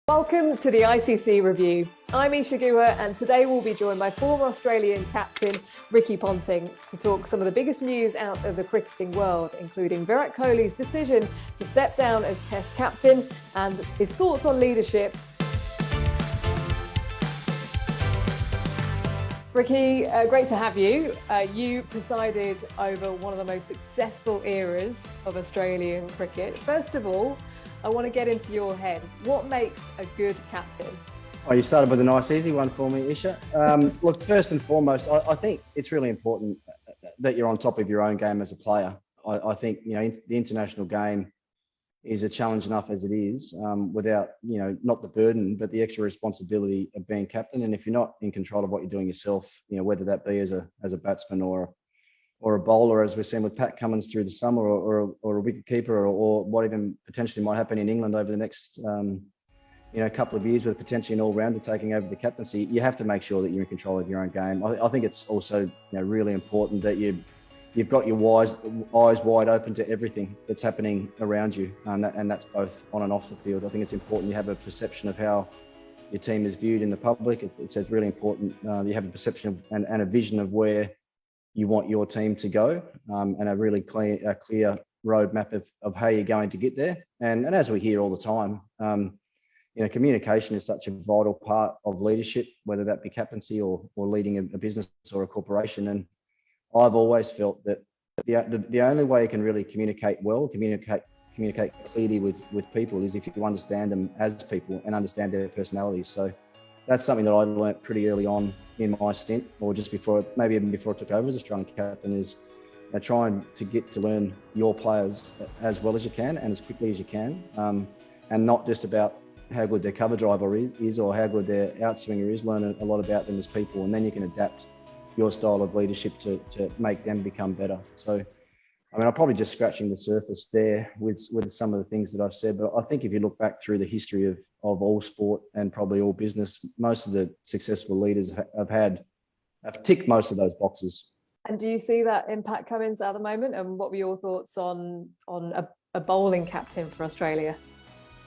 Welcome to the ICC Review. I'm Isha Guha, and today we'll be joined by former Australian captain Ricky Ponting to talk some of the biggest news out of the cricketing world, including Virat Kohli's decision to step down as Test captain and his thoughts on leadership. Ricky, great to have you. You presided over one of the most successful eras of Australian cricket. First of all, I want to get into your head. What makes a good captain? Oh, you started with a nice, easy one for me, Isha. Look, first and foremost, I think it's really important that you're on top of your own game as a player. I think, the international game is a challenge enough as it is, without, not the burden, but the extra responsibility of being captain. And if you're not in control of what you're doing yourself, whether that be as a batsman or a bowler, as we've seen with Pat Cummins through the summer, or a wicket keeper, or what even potentially might happen in England over the next couple of years with potentially an all-rounder taking over the captaincy, you have to make sure that you're in control of your own game. I think it's also really important that you've got your eyes wide open to everything that's happening around you, and that's both on and off the field. I think it's important you have a perception of how your team is viewed in the public. It's really important you have a perception of, and a vision of where you want your team to go, and a really clear roadmap of how you're going to get there. And as we hear all the time, communication is such a vital part of leadership, whether that be captaincy or leading a business or a corporation. And I've always felt that the only way you can really communicate clearly with people is if you understand them as people and understand their personalities. So that's something that I learnt pretty early on in my stint, or just before, maybe even before I took over as Australian captain, is trying to get to learn your players as well as you can and as quickly as you can, and not just about how good their cover driver is or how good their outswinger is. Learn a lot about them as people, and then you can adapt your style of leadership to make them become better. So, I'm probably just scratching the surface there with some of the things that I've said, but I think if you look back through the history of all sport and probably all business, most of the successful leaders have ticked most of those boxes. And do you see that in Pat Cummins at the moment? And what were your thoughts on a bowling captain for Australia?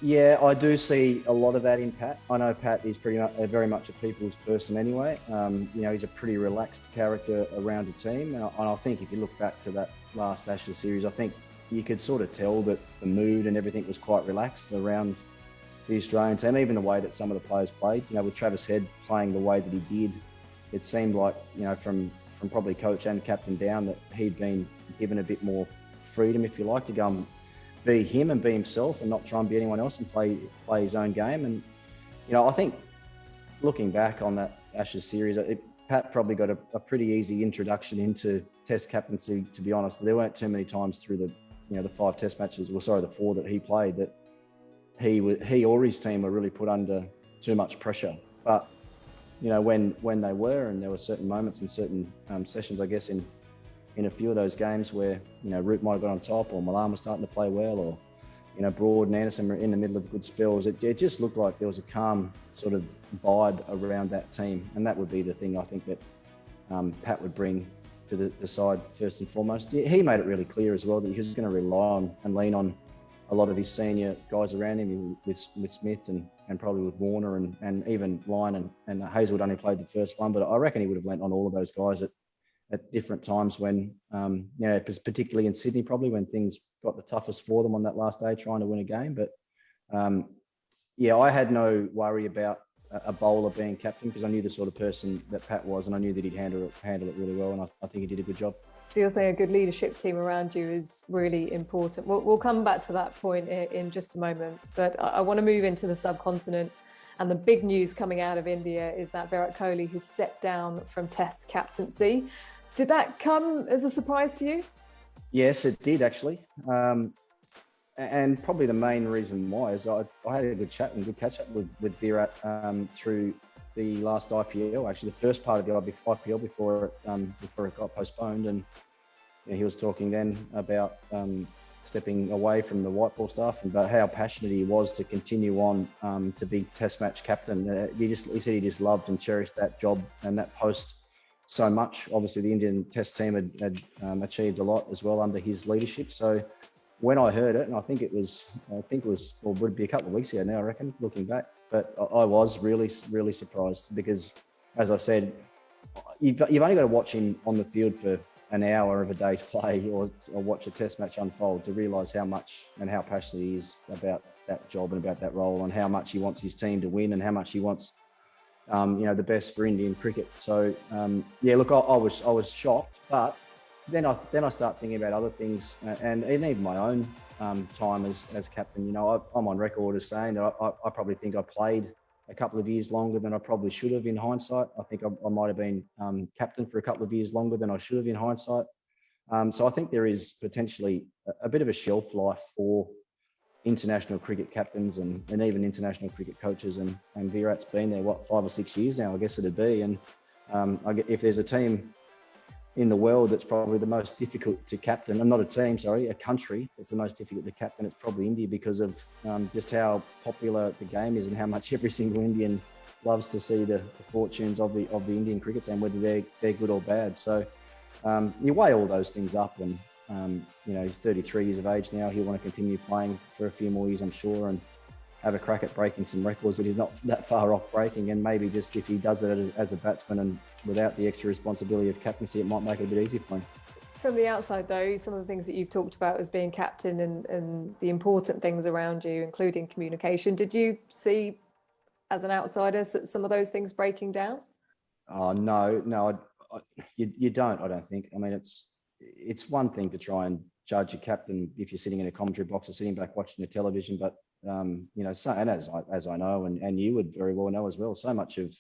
Yeah, I do see a lot of that in Pat. I know Pat is very much a people's person anyway. He's a pretty relaxed character around a team. And I think if you look back to that last Ashes series, I think you could sort of tell that the mood and everything was quite relaxed around the Australian team, even the way that some of the players played. With Travis Head playing the way that he did, it seemed like, from probably coach and captain down, that he'd been given a bit more freedom, if you like, to go and be him and be himself and not try and be anyone else and play his own game. And, I think looking back on that Ashes series, Pat probably got a pretty easy introduction into Test captaincy, to be honest. There weren't too many times through the 5 Test matches, the 4 that he played, that he or his team were really put under too much pressure. But, when they were, and there were certain moments and certain sessions, I guess, in a few of those games where, Root might have got on top, or Malan was starting to play well, or, Broad and Anderson were in the middle of good spells. It just looked like there was a calm sort of vibe around that team. And that would be the thing I think that Pat would bring to the side first and foremost. He made it really clear as well that he was going to rely on and lean on a lot of his senior guys around him, with Smith and probably with Warner and even Lyon and Hazelwood only played the first one. But I reckon he would have lent on all of those guys at different times when, particularly in Sydney, probably when things got the toughest for them on that last day trying to win a game. But I had no worry about a bowler being captain, because I knew the sort of person that Pat was, and I knew that he'd handle it really well, and I think he did a good job. So you're saying a good leadership team around you is really important. We'll come back to that point in just a moment, but I want to move into the subcontinent. And the big news coming out of India is that Virat Kohli has stepped down from Test captaincy. Did that come as a surprise to you? Yes, it did actually. And probably the main reason why is I had a good chat and good catch up with Virat through the last IPL, actually the first part of the IPL before it got postponed. And he was talking then about stepping away from the white ball stuff, and about how passionate he was to continue on to be Test match captain. He said he just loved and cherished that job and that post so much. Obviously, the Indian Test team had achieved a lot as well under his leadership. So, when I heard it, and I think it was, or would be a couple of weeks ago now, I reckon, looking back. But I was really, really surprised because, as I said, you've only got to watch him on the field for an hour of a day's play, or watch a test match unfold to realise how much and how passionate he is about that job and about that role, and how much he wants his team to win, and how much he wants, the best for Indian cricket. So yeah, look, I was shocked, but then I start thinking about other things, and even my own time as captain. You know, I'm on record as saying that I probably think I played a couple of years longer than I probably should have in hindsight. I think I might have been captain for a couple of years longer than I should have in hindsight. So I think there is potentially a bit of a shelf life for international cricket captains and even international cricket coaches. And Virat's been there, 5 or 6 years now, I guess it'd be. And if there's a team in the world that's probably the most difficult to captain, I'm not a team, sorry, a country that's the most difficult to captain, it's probably India, because of just how popular the game is and how much every single Indian loves to see the fortunes of the Indian cricket team, whether they're good or bad. So you weigh all those things up, and he's 33 years of age now. He'll want to continue playing for a few more years, I'm sure, and have a crack at breaking some records that he's not that far off breaking. And maybe just if he does it as a batsman and without the extra responsibility of captaincy, it might make it a bit easier for him. From the outside, though, some of the things that you've talked about as being captain and the important things around you, including communication, did you see, as an outsider, some of those things breaking down? Oh, no, you don't, I don't think. I mean, it's one thing to try and judge a captain if you're sitting in a commentary box or sitting back watching the television, but and as I know, and you would very well know as well, so much of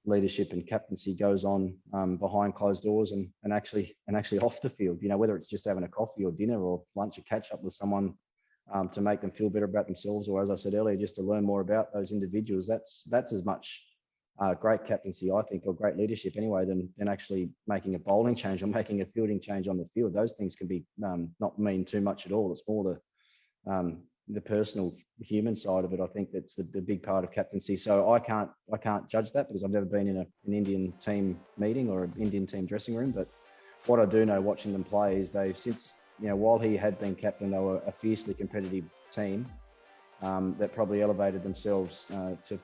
leadership and captaincy goes on behind closed doors and actually off the field. Whether it's just having a coffee or dinner or lunch, or catch up with someone to make them feel better about themselves, or, as I said earlier, just to learn more about those individuals. That's as much great captaincy, I think, or great leadership anyway, than actually making a bowling change or making a fielding change on the field. Those things can be not mean too much at all. It's more the personal human side of it. I think that's the big part of captaincy. So I can't judge that because I've never been in an Indian team meeting or an Indian team dressing room. But what I do know watching them play is they've since, while he had been captain, they were a fiercely competitive team that probably elevated themselves to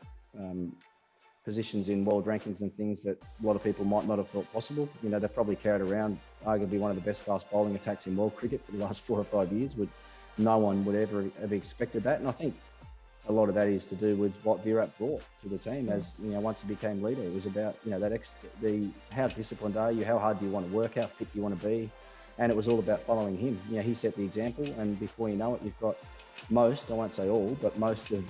positions in world rankings and things that a lot of people might not have thought possible. They've probably carried around arguably one of the best fast bowling attacks in world cricket for the last 4 or 5 years. No one would ever have expected that. And I think a lot of that is to do with what Virat brought to the team as, once he became leader. It was about, how disciplined are you, how hard do you want to work, how fit do you want to be? And it was all about following him. He set the example, and before you know it, you've got most, I won't say all, but most of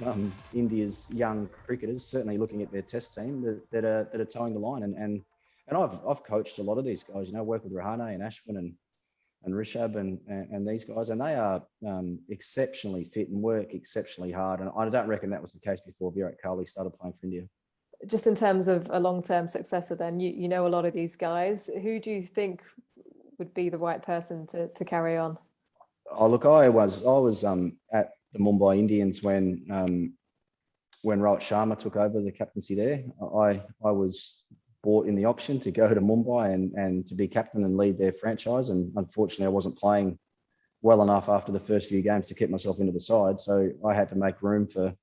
India's young cricketers certainly looking at their test team that are towing the line. And I've coached a lot of these guys, work with Rahane and Ashwin and Rishabh and these guys, and they are exceptionally fit and work exceptionally hard. And I don't reckon that was the case before Virat Kohli started playing for India. Just in terms of a long-term successor, then you know a lot of these guys. Who do you think would be the right person to carry on? Oh, look, I was at the Mumbai Indians when Rohit Sharma took over the captaincy there. I was bought in the auction to go to Mumbai and to be captain and lead their franchise. And unfortunately, I wasn't playing well enough after the first few games to keep myself into the side. So I had to make room for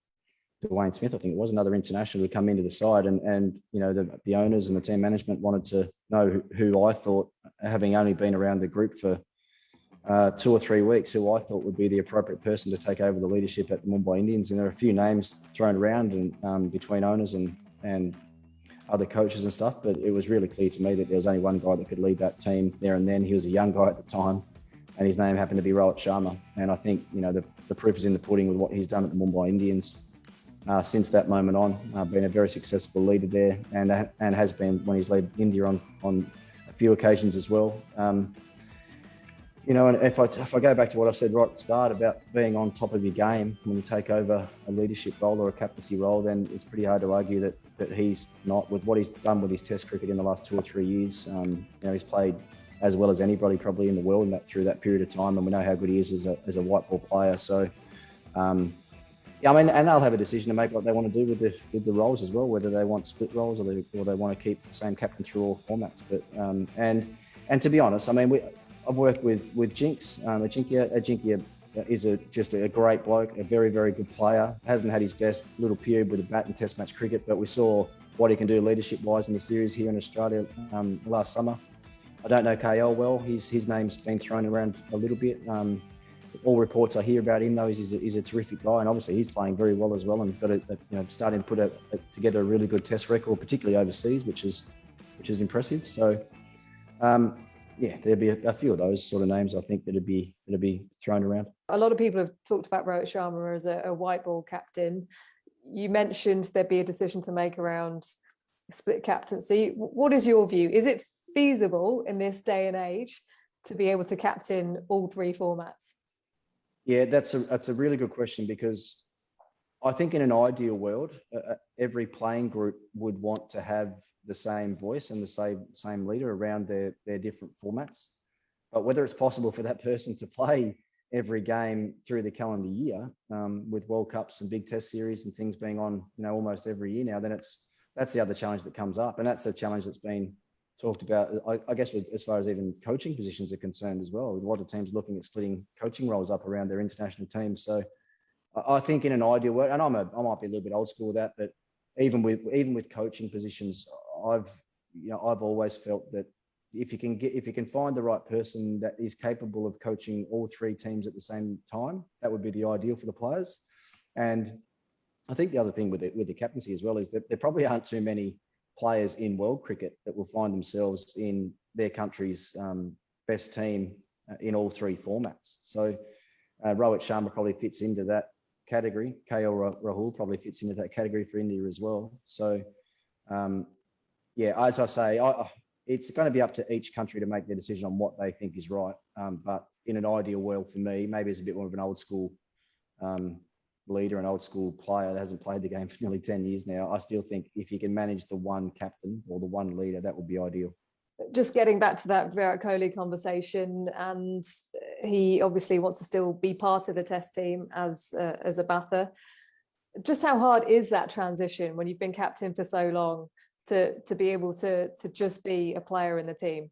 Dwayne Smith, I think it was, another international, to come into the side. And the owners and the team management wanted to know who I thought, having only been around the group for 2 or 3 weeks, who I thought would be the appropriate person to take over the leadership at the Mumbai Indians. And there are a few names thrown around and between owners and other coaches and stuff, but it was really clear to me that there was only one guy that could lead that team there and then. He was a young guy at the time, and his name happened to be Rohit Sharma. And I think the proof is in the pudding with what he's done at the Mumbai Indians since that moment on. Been a very successful leader there, and has been when he's led India on a few occasions as well. And if I go back to what I said right at the start about being on top of your game when you take over a leadership role or a captaincy role, then it's pretty hard to argue that he's not, with what he's done with his test cricket in the last 2 or 3 years. He's played as well as anybody probably in the world through that period of time, and we know how good he is as a white ball player. So, and they'll have a decision to make what they want to do with the roles as well, whether they want split roles or they want to keep the same captain through all formats. But and to be honest, I've worked with Jinx, Ajinkya just a great bloke, a very, very good player. Hasn't had his best little period with a bat in Test match cricket, but we saw what he can do leadership-wise in the series here in Australia last summer. I don't know KL well. His name's been thrown around a little bit. All reports I hear about him though is he's a terrific guy, and obviously he's playing very well as well, and got starting to put together a really good Test record, particularly overseas, which is impressive. So. There'd be a few of those sort of names I think that'd be thrown around. A lot of people have talked about Rohit Sharma as a white ball captain. You mentioned there'd be a decision to make around split captaincy. What is your view? Is it feasible in this day and age to be able to captain all three formats? Yeah, that's a really good question, because I think in an ideal world, every playing group would want to have the same voice and the same leader around their different formats. But whether it's possible for that person to play every game through the calendar year, with World Cups and big Test series and things being on, almost every year now, then that's the other challenge that comes up, and that's a challenge that's been talked about, I guess, as far as even coaching positions are concerned as well. A lot of teams looking at splitting coaching roles up around their international teams. So I think in an ideal world, and I might be a little bit old school with that, but even with coaching positions, I've always felt that if you can find the right person that is capable of coaching all three teams at the same time, that would be the ideal for the players. And I think the other thing with the captaincy as well is that there probably aren't too many players in world cricket that will find themselves in their country's best team in all three formats. So Rohit Sharma probably fits into that category. KL Rahul probably fits into that category for India as well. So as I say, it's going to be up to each country to make their decision on what they think is right. But in an ideal world for me, maybe as a bit more of an old school leader, an old school player that hasn't played the game for nearly 10 years now, I still think if you can manage the one captain or the one leader, that would be ideal. Just getting back to that Virat Kohli conversation, and he obviously wants to still be part of the Test team as a batter. Just how hard is that transition when you've been captain for so long to be able to just be a player in the team?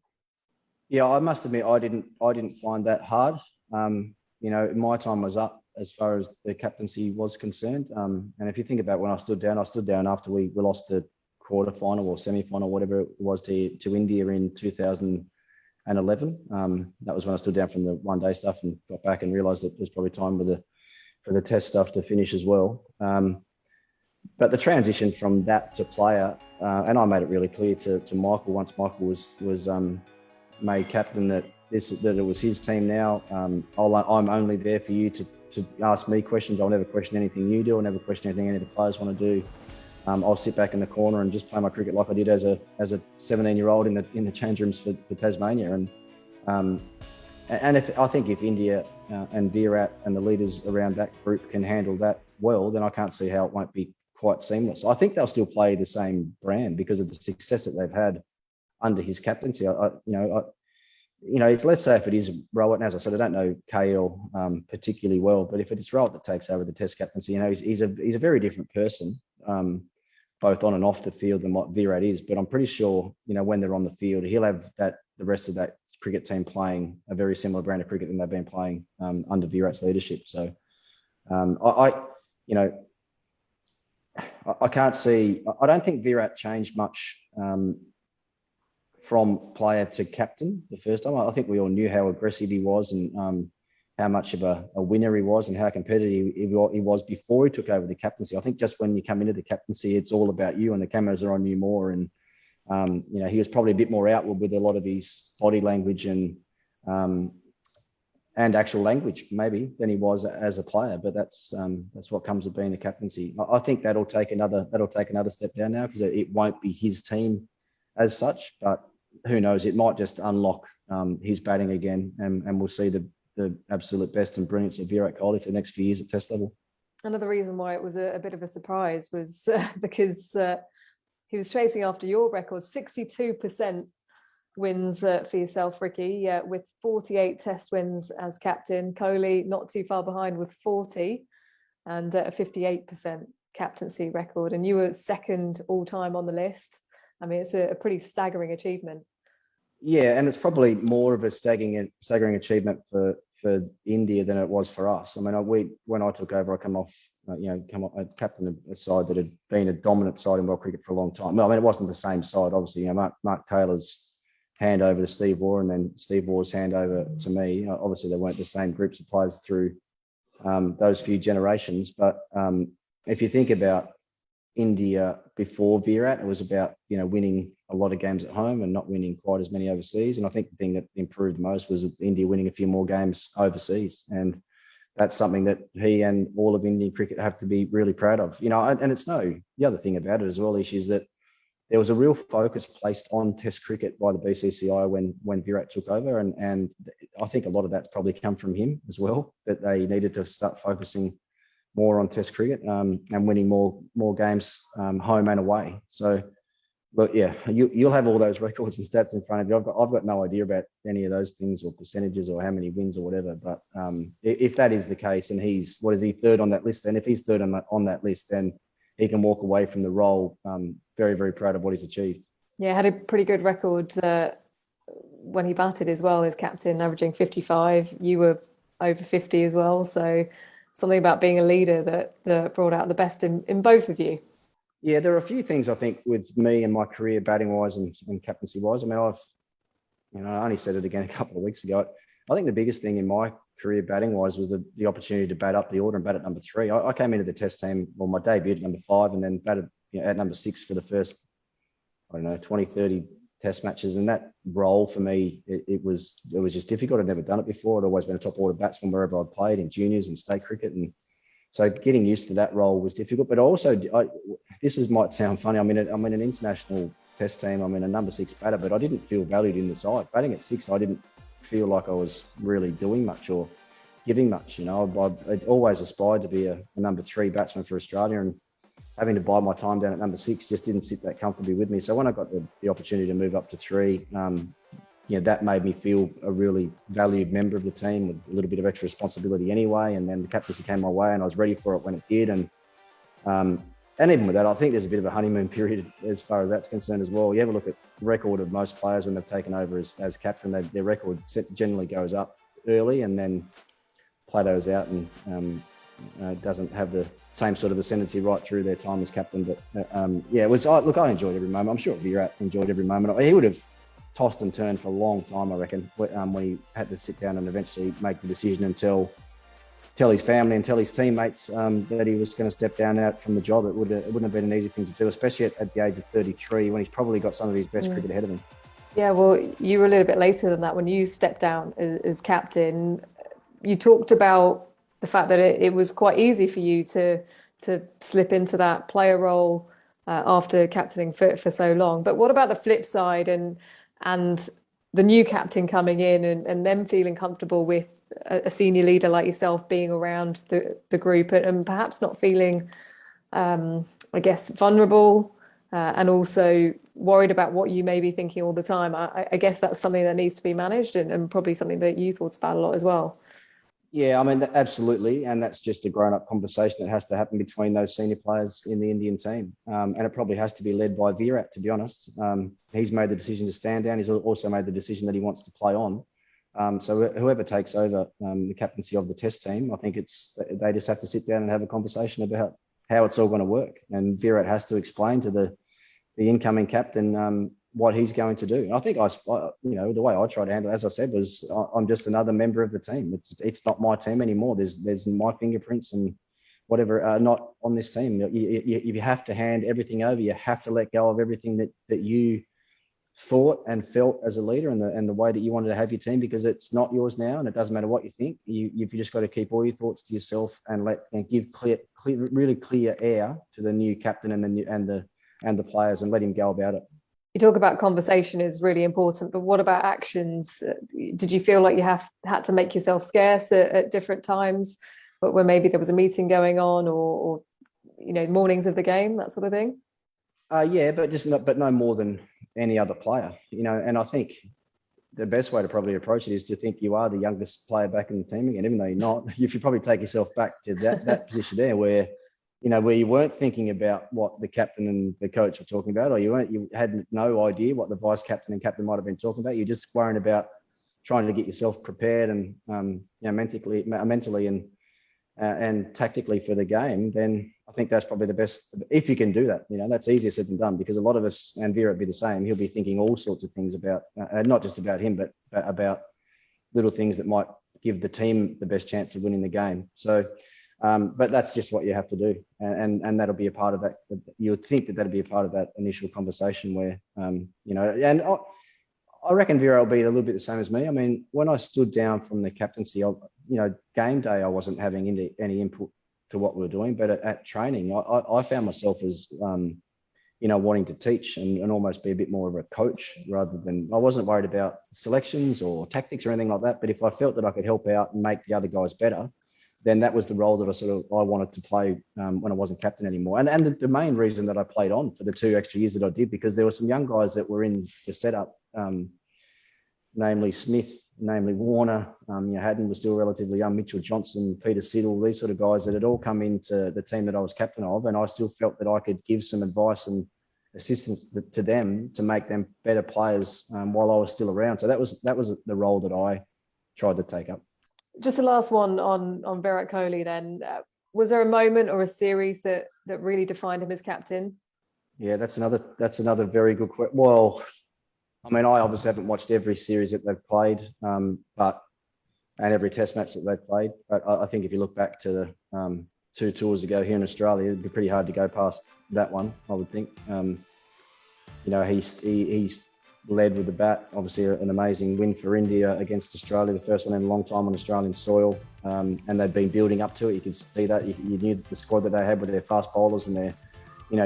Yeah, I must admit I didn't find that hard. My time was up as far as the captaincy was concerned. And if you think about when I stood down after we lost the quarterfinal or semi-final, whatever it was, to India in 2011. That was when I stood down from the one-day stuff and got back and realised that there's probably time for the Test stuff to finish as well. But the transition from that to player, and I made it really clear to Michael once Michael was made captain that it was his team now. I'm only there for you to ask me questions. I'll never question anything you do. I'll never question anything any of the players want to do. I'll sit back in the corner and just play my cricket like I did as a 17-year-old in the change rooms for Tasmania. And I think if India and Virat and the leaders around that group can handle that well, then I can't see how it won't be quite seamless. I think they'll still play the same brand because of the success that they've had under his captaincy. Let's say if it is Rohit, and as I said, I don't know KL particularly well, but if it's Rohit that takes over the Test captaincy, he's a very different person, both on and off the field than what Virat is. But I'm pretty sure, when they're on the field, he'll have the rest of that cricket team playing a very similar brand of cricket than they've been playing under Virat's leadership. So I can't see. I don't think Virat changed much from player to captain the first time. I think we all knew how aggressive he was and how much of a winner he was and how competitive he was before he took over the captaincy. I think just when you come into the captaincy, it's all about you and the cameras are on you more. And, he was probably a bit more outward with a lot of his body language and actual language maybe than he was as a player. But that's what comes with being a captaincy. I think that'll take another step down now because it won't be his team as such, but who knows, it might just unlock his batting again and we'll see the absolute best and brilliance of Virat Kohli for the next few years at Test level. Another reason why it was a bit of a surprise was because he was chasing after your record, 62% wins for yourself, Ricky, with 48 Test wins as captain. Kohli not too far behind with 40 and a 58% captaincy record. And you were second all time on the list. I mean, it's a pretty staggering achievement. Yeah, and it's probably more of a staggering achievement for for India than it was for us. I mean, when I took over, I come off captain a side that had been a dominant side in world cricket for a long time. Well, I mean, it wasn't the same side, obviously. Mark Taylor's handover to Steve Waugh and then Steve Waugh's handover to me. Obviously, they weren't the same groups of players through those few generations. But if you think about India before Virat, it was about winning a lot of games at home and not winning quite as many overseas. And I think the thing that improved most was India winning a few more games overseas. And that's something that he and all of Indian cricket have to be really proud of. And the other thing about it as well is that there was a real focus placed on Test cricket by the BCCI when Virat took over, and I think a lot of that's probably come from him as well, that they needed to start focusing more on Test cricket and winning more games home and away. So, but yeah, you'll have all those records and stats in front of you. I've got no idea about any of those things or percentages or how many wins or whatever. But if that is the case, and he's third on that list, and if he's third on that list, then he can walk away from the role very, very proud of what he's achieved. Yeah, had a pretty good record when he batted as well as captain, averaging 55. You were over 50 as well. So something about being a leader that brought out the best in both of you. Yeah, there are a few things I think with me and my career batting wise and captaincy wise. I mean, I only said it again a couple of weeks ago. I think the biggest thing in my career batting wise was the opportunity to bat up the order and bat at number 3. I came into the Test team, my debut at number 5, and then batted at number 6 for the first, 20, 30 Test matches. And that role for me, it was just difficult. I'd never done it before. I'd always been a top order batsman wherever I'd played in juniors and state cricket, and so getting used to that role was difficult. But also, might sound funny. I'm in an international Test team. I'm in a number 6 batter, but I didn't feel valued in the side. Batting at 6, I didn't feel like I was really doing much or giving much. I'd always aspired to be a number 3 batsman for Australia, and having to bide my time down at number 6 just didn't sit that comfortably with me. So when I got the opportunity to move up to 3, that made me feel a really valued member of the team with a little bit of extra responsibility anyway. And then the captaincy came my way and I was ready for it when it did. And even with that, I think there's a bit of a honeymoon period as far as that's concerned as well. You ever look at the record of most players when they've taken over as captain, their record generally goes up early and then plateaus out and doesn't have the same sort of ascendancy right through their time as captain. But I enjoyed every moment. I'm sure Virat enjoyed every moment. He would have tossed and turned for a long time, I reckon, when he had to sit down and eventually make the decision and tell his family and tell his teammates that he was going to step down out from the job. It wouldn't have been an easy thing to do, especially at the age of 33 when he's probably got some of his best cricket ahead of him. Yeah, well, you were a little bit later than that when you stepped down as captain. You talked about the fact that it was quite easy for you to slip into that player role after captaining for so long. But what about the flip side and the new captain coming in and them feeling comfortable with a senior leader like yourself being around the group and perhaps not feeling, vulnerable and also worried about what you may be thinking all the time? I guess that's something that needs to be managed and probably something that you thought about a lot as well. Yeah, I mean, absolutely. And that's just a grown-up conversation that has to happen between those senior players in the Indian team. And it probably has to be led by Virat, to be honest. He's made the decision to stand down. He's also made the decision that he wants to play on. So whoever takes over the captaincy of the Test team, I think they just have to sit down and have a conversation about how it's all going to work. And Virat has to explain to the incoming captain what he's going to do. And I think the way I try to handle it, as I said, was I'm just another member of the team. It's not my team anymore. There's my fingerprints and whatever not on this team. You have to hand everything over. You have to let go of everything that you thought and felt as a leader and the way that you wanted to have your team, because it's not yours now, and it doesn't matter what you think. You've just got to keep all your thoughts to yourself and give really clear air to the new captain and the players and let him go about it. You talk about conversation is really important, but what about actions? Did you feel like you had to make yourself scarce at different times, but where maybe there was a meeting going on or mornings of the game, that sort of thing? Yeah, but no more than any other player, and I think the best way to probably approach it is to think you are the youngest player back in the team again, even though you're not. You should probably take yourself back to that position there where you weren't thinking about what the captain and the coach were talking about, or you had no idea what the vice captain and captain might have been talking about. You're just worrying about trying to get yourself prepared and mentally and tactically for the game, then I think that's probably the best. If you can do that, that's easier said than done, because a lot of us, and Virat would be the same. He'll be thinking all sorts of things about, not just about him, but about little things that might give the team the best chance of winning the game. So, but that's just what you have to do, and that'll be a part of that. You would think that that'll be a part of that initial conversation where, and I reckon Virat will be a little bit the same as me. I mean, when I stood down from the captaincy, game day, I wasn't having any input to what we were doing, but at training, I found myself as, wanting to teach and almost be a bit more of a coach rather than, I wasn't worried about selections or tactics or anything like that. But if I felt that I could help out and make the other guys better, then that was the role that I wanted to play when I wasn't captain anymore. And the main reason that I played on for the 2 extra years that I did, because there were some young guys that were in the setup, namely Smith, namely Warner, Haddon was still relatively young, Mitchell Johnson, Peter Siddle, these sort of guys that had all come into the team that I was captain of, and I still felt that I could give some advice and assistance to them to make them better players while I was still around. So that was the role that I tried to take up. Just the last one on Virat Kohli then. Was there a moment or a series that really defined him as captain? Yeah, that's another very good question. Well, I mean, I obviously haven't watched every series that they've played, and every test match that they've played. But I think if you look back to the 2 tours ago here in Australia, it'd be pretty hard to go past that one, I would think. He's led with the bat. Obviously, an amazing win for India against Australia, the first one in a long time on Australian soil. And they've been building up to it. You could see that. You knew the squad that they had with their fast bowlers and their,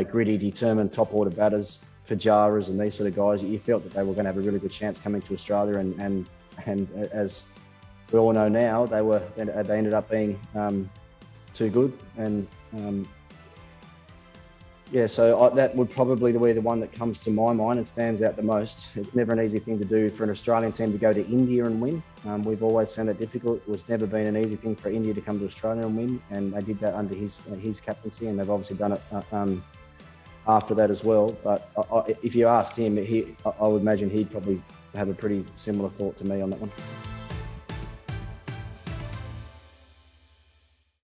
gritty, determined top order batters, Pujaras and these sort of guys. You felt that they were going to have a really good chance coming to Australia. And as we all know now, they ended up being too good. And so that would probably be the one that comes to my mind and stands out the most. It's never an easy thing to do for an Australian team to go to India and win. We've always found that difficult. It's never been an easy thing for India to come to Australia and win, and they did that under his captaincy, and they've obviously done it after that as well. But if you asked him, I would imagine he'd probably have a pretty similar thought to me on that one.